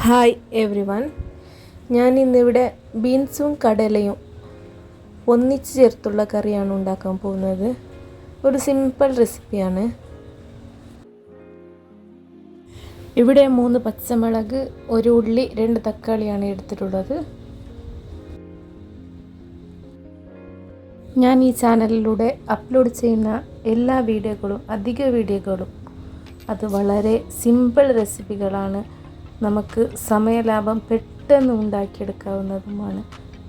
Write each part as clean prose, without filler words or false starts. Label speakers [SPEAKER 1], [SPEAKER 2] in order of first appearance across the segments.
[SPEAKER 1] Hi every one. ഞാൻ ഇന്നിവിടെ ബീൻസും കടലയും ഒന്നിച്ച് ചേർത്തുള്ള കറിയാണ് ഉണ്ടാക്കാൻ പോകുന്നത്. ഒരു സിമ്പിൾ റെസിപ്പിയാണ്. ഇവിടെ 3 പച്ചമുളക്, 1 ഉള്ളി, 2 തക്കാളിയാണ് എടുത്തിട്ടുള്ളത്. ഞാൻ ഈ ചാനലിലൂടെ അപ്ലോഡ് ചെയ്യുന്ന എല്ലാ വീഡിയോകളും, അധിക വീഡിയോകളും അത് വളരെ സിമ്പിൾ റെസിപ്പികളാണ്. നമുക്ക് സമയലാഭം പെട്ടെന്ന് ഉണ്ടാക്കിയെടുക്കാവുന്നതുമാണ്.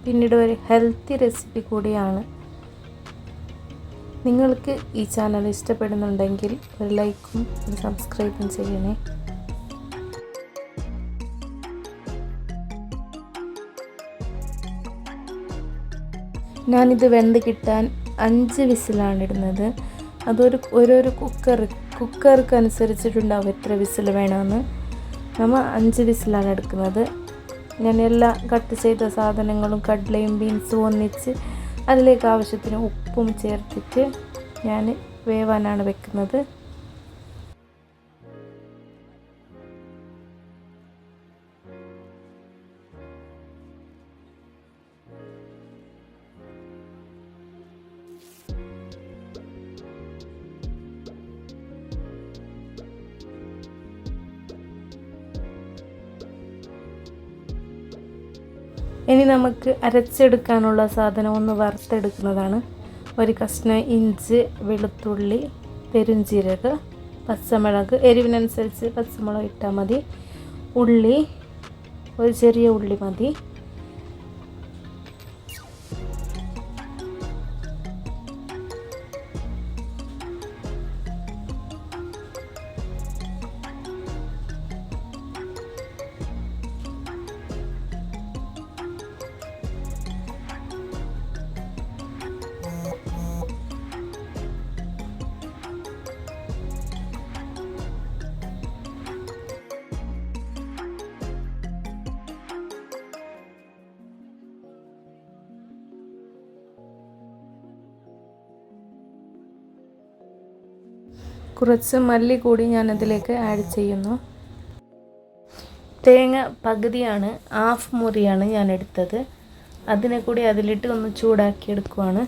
[SPEAKER 1] പിന്നീട് ഒരു ഹെൽത്തി റെസിപ്പി കൂടിയാണ്. നിങ്ങൾക്ക് ഈ ചാനൽ ഇഷ്ടപ്പെടുന്നുണ്ടെങ്കിൽ ഒരു ലൈക്കും ഒരു സബ്സ്ക്രൈബും ചെയ്യണേ. ഞാനിത് വെന്ത് കിട്ടാൻ 5 വിസിലാണ് ഇടുന്നത്. അതൊരു ഓരോരോ കുക്കർക്ക് അനുസരിച്ചിട്ടുണ്ടാവും എത്ര വിസിൽ വേണമെന്ന്. നമ്മൾ 5 വിസിലാണ് എടുക്കുന്നത്. ഞാൻ എല്ലാ കട്ട് ചെയ്ത സാധനങ്ങളും കടലയും ബീൻസും ഒന്നിച്ച് അതിലേക്ക് ആവശ്യത്തിന് ഉപ്പും ചേർത്തിട്ട് ഞാൻ വേവാനാണ് വെക്കുന്നത്. ഇനി നമുക്ക് അരച്ചെടുക്കാനുള്ള സാധനം ഒന്ന് വറുത്തെടുക്കുന്നതാണ്. ഒരു കഷ്ണം ഇഞ്ചി, വെളുത്തുള്ളി, പെരുംജീരകം, പച്ചമുളക്, എരിവിനനുസരിച്ച് പച്ചമുളക് ഇട്ടാൽ മതി. ഉള്ളി, ഒരു ചെറിയ ഉള്ളി മതി. കുറച്ച് മല്ലി കൂടി ഞാൻ അതിലേക്ക് ആഡ് ചെയ്യുന്നു. തേങ്ങ പകുതിയാണ്, 1/2 മുറിയാണ് ഞാൻ എടുത്തത്. അതിനെ കൂടി അതിലിട്ട് ഒന്ന് ചൂടാക്കി എടുക്കുവാണ്.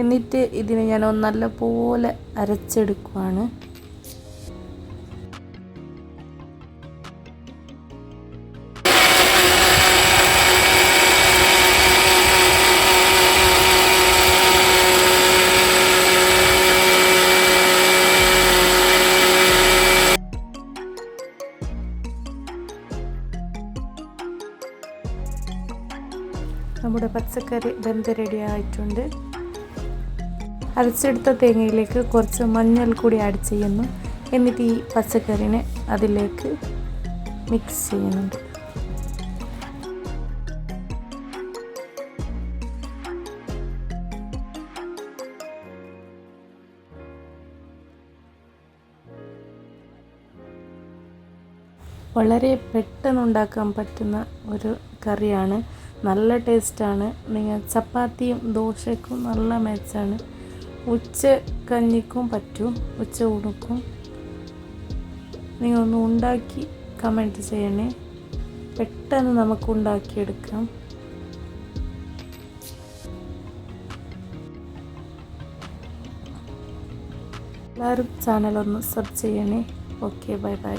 [SPEAKER 1] എന്നിട്ട് ഇതിനെ ഞാൻ നല്ലപോലെ അരച്ചെടുക്കുവാണ്. നമ്മുടെ പച്ചക്കറി വെന്ത് റെഡി ആയിട്ടുണ്ട്. അരച്ചെടുത്ത തേങ്ങയിലേക്ക് കുറച്ച് മഞ്ഞൾ കൂടി ആഡ് ചെയ്യുന്നു. എന്നിട്ട് ഈ പച്ചക്കറിനെ അതിലേക്ക് മിക്സ് ചെയ്യുന്നുണ്ട്. വളരെ പെട്ടെന്ന് ഉണ്ടാക്കാൻ പറ്റുന്ന ഒരു കറിയാണ്. നല്ല ടേസ്റ്റാണ്. നിങ്ങൾ ചപ്പാത്തിയും ദോശയ്ക്കും നല്ല മാച്ചാണ്. ഉച്ച കഞ്ഞിക്കും പറ്റും, ഉച്ച ഊണുക്കും. നിങ്ങളൊന്ന് ഉണ്ടാക്കി കമൻറ്റ് ചെയ്യണേ. പെട്ടെന്ന് നമുക്ക് ഉണ്ടാക്കിയെടുക്കാം. എല്ലാവരും ചാനലൊന്ന് സബ് ചെയ്യണേ. Okay, bye bye.